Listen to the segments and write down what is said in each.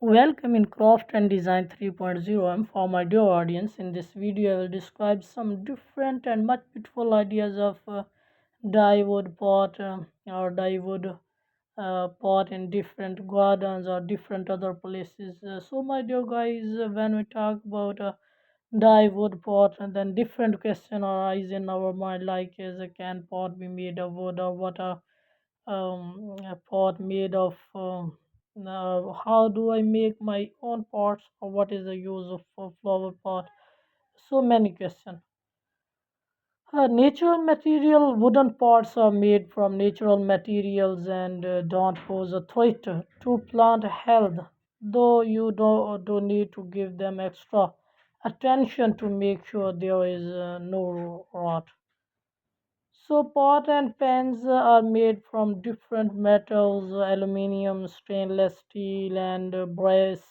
Welcome in Craft and Design 3.0. I'm for my dear audience. In this video, I will describe some different and much beautiful ideas of dyewood pot or dyewood pot in different gardens or different other places. So, my dear guys, when we talk about dyewood pot, and then different question arise in our mind, like is a can pot be made of wood or what a pot made of how do I make my own pots or what is the use of a flower pot? So many questions. Natural material wooden pots are made from natural materials and don't pose a threat to plant health, though you do need to give them extra attention to make sure there is no rot. So pot and pans are made from different metals, aluminium, stainless steel, and brass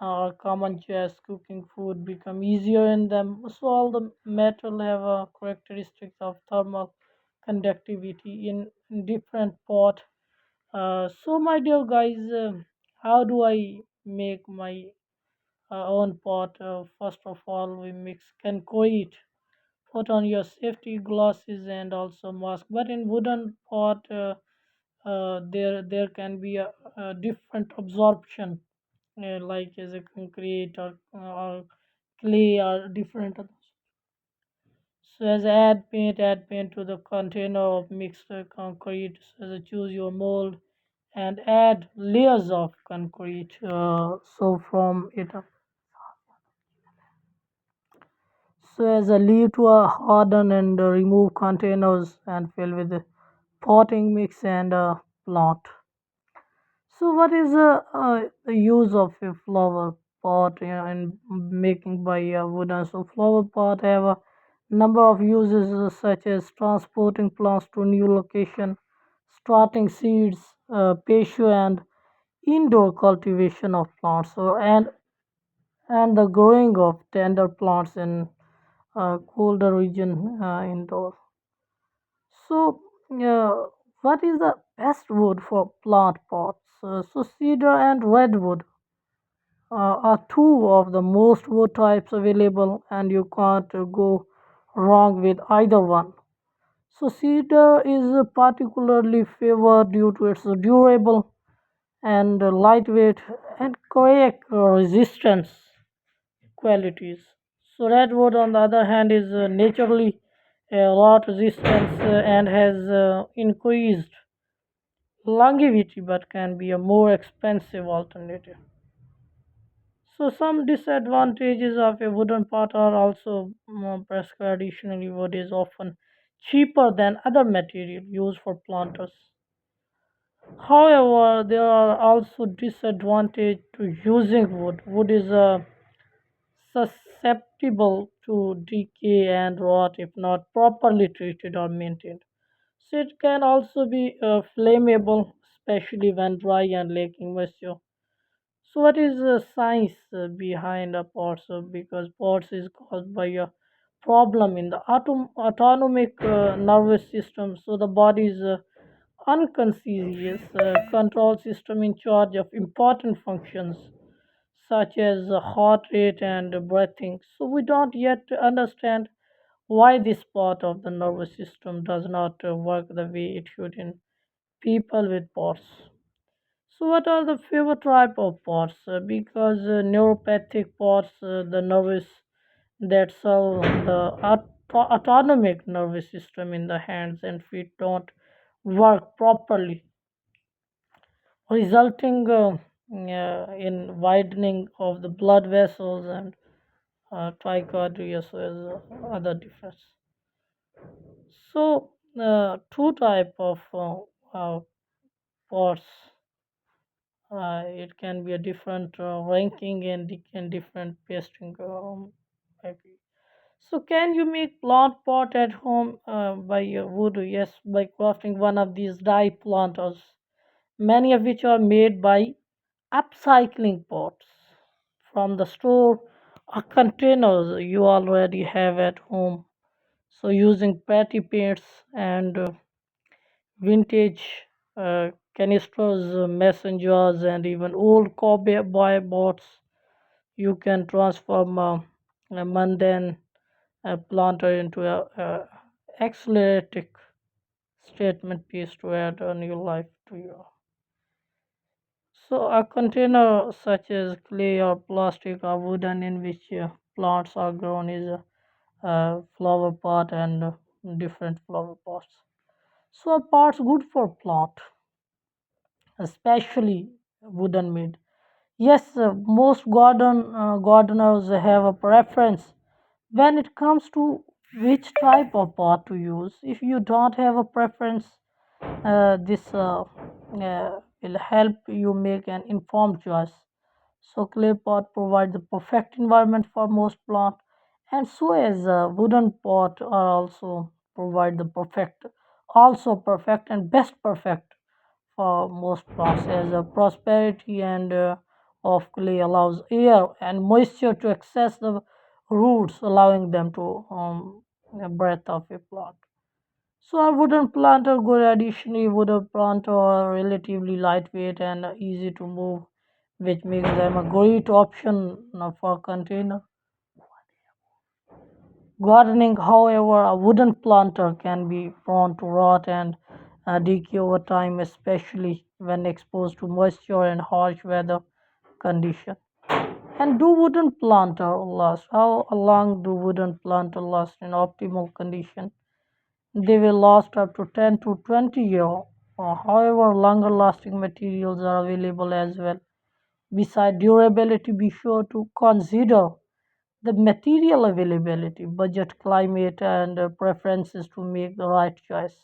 are common as cooking food become easier in them. So all the metal have a characteristics of thermal conductivity in different pot. So my dear guys, how do I make my own pot? First of all, we mix concrete. Put on your safety glasses and also mask. But in wooden pot, there can be a different absorption, like as a concrete or clay or different. So as add paint to the container of mixed concrete. So as choose your mold and add layers of concrete. So from it, so as a leave to harden and remove containers and fill with the potting mix and plant. So, what is the use of a flower pot in making by wooden? So, flower pot have a number of uses such as transporting plants to new location, starting seeds, patio, and indoor cultivation of plants. So, and the growing of tender plants in colder region indoor. So, what is the best wood for plant pots? So, cedar and redwood are two of the most wood types available, and you can't go wrong with either one. So, cedar is particularly favored due to its durable and lightweight and crack resistance qualities. So, redwood, on the other hand, is naturally rot resistance and has increased longevity but can be a more expensive alternative. So some disadvantages of a wooden pot are also prescribed. Additionally, wood is often cheaper than other material used for planters. However, there are also disadvantages to using wood. Wood is susceptible to decay and rot if not properly treated or maintained. So it can also be flammable, especially when dry and lacking moisture. So, what is the science behind a POTS? Because POTS is caused by a problem in the autonomic nervous system. So, the body's unconscious control system in charge of important functions such as heart rate and breathing. So, we don't yet understand why this part of the nervous system does not work the way it should in people with POTS. So, what are the favorite type of parts? Because neuropathic parts, the nervous that serve the autonomic nervous system in the hands and feet, don't work properly, resulting in widening of the blood vessels and tachycardia, so as other difference. So, two type of parts. It can be a different ranking and it can different pasting maybe. So can you make plant pot at home by wood? Yes, by crafting one of these dye planters, many of which are made by upcycling pots from the store or containers you already have at home. So using patty paints and vintage uh, canisters, messengers, and even old cowboy boats. You can transform a mundane planter into a acceleratic statement piece to add a new life to you. So, a container such as clay or plastic or wooden in which plants are grown is a flower pot and different flower pots. So, a pot's good for plant, especially wooden made. Yes, most gardeners have a preference when it comes to which type of pot to use. If you don't have a preference, this will help you make an informed choice. So clay pot provides the perfect environment for most plants, and so as a wooden pot are also provide the perfect and best perfect for most plants, as a prosperity and of clay allows air and moisture to access the roots, allowing them to breath of a plant. So a wooden planter good additionally wooden planter are relatively lightweight and easy to move, which makes them a great option for container gardening. However, a wooden planter can be prone to rot and decay over time, especially when exposed to moisture and harsh weather conditions. And do wooden planter last? How long do wooden planter last in optimal condition? They will last up to 10 to 20 years. However, longer lasting materials are available as well. Besides durability, be sure to consider the material availability, budget, climate, and preferences to make the right choice.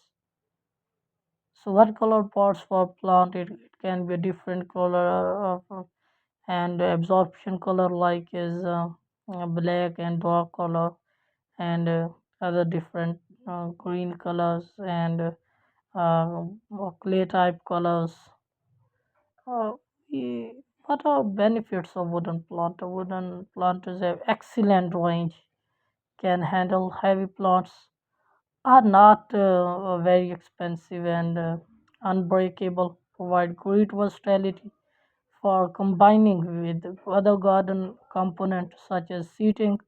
So, what color pots for plant? It can be a different color and absorption color like is black and dark color and other different green colors and clay type colors. Uh, what are benefits of wooden planter? Wooden planters have excellent range, can handle heavy plants, are not very expensive and unbreakable, provide great versatility for combining with other garden components such as seating,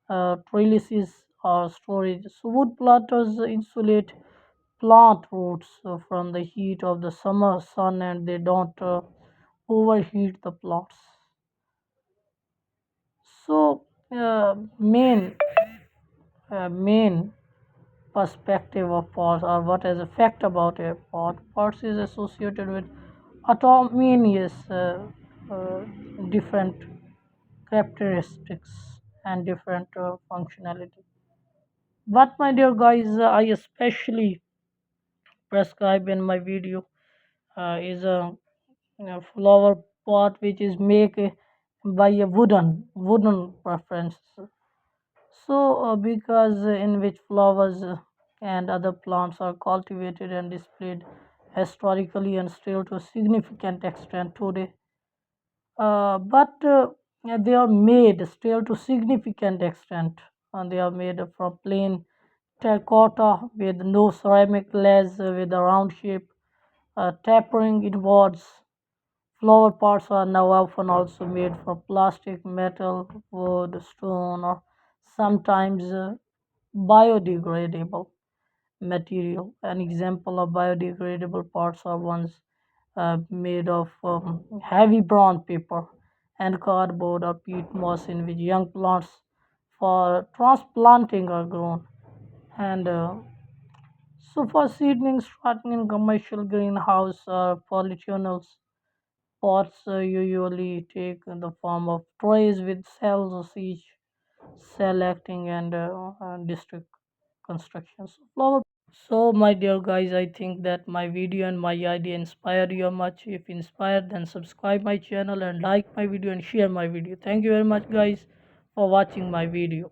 trellises, or storage. So wood planters insulate plant roots from the heat of the summer sun and they don't overheat the plants. So, main perspective of pots or what is a fact about a pot. Pots is associated with autonomous uh, different characteristics and different functionality. But my dear guys, I especially prescribe in my video is a flower pot which is made by a wooden preference. So because in which flowers and other plants are cultivated and displayed historically and still to a significant extent today. But they are made still to significant extent and they are made from plain terracotta with no ceramic glaze with a round shape tapering inwards. Flower pots are now often also made from plastic, metal, wood, stone, or sometimes biodegradable material. An example of biodegradable pots are ones made of heavy brown paper and cardboard or peat moss in which young plants for transplanting are grown. And so for seedlings starting in commercial greenhouse polytunnels, pots usually take the form of trays with cells each cell acting and district constructions. Flower. So my dear guys, I think that my video and my idea inspired you much. If inspired, then subscribe my channel and like my video and share my video. Thank you very much guys for watching my video.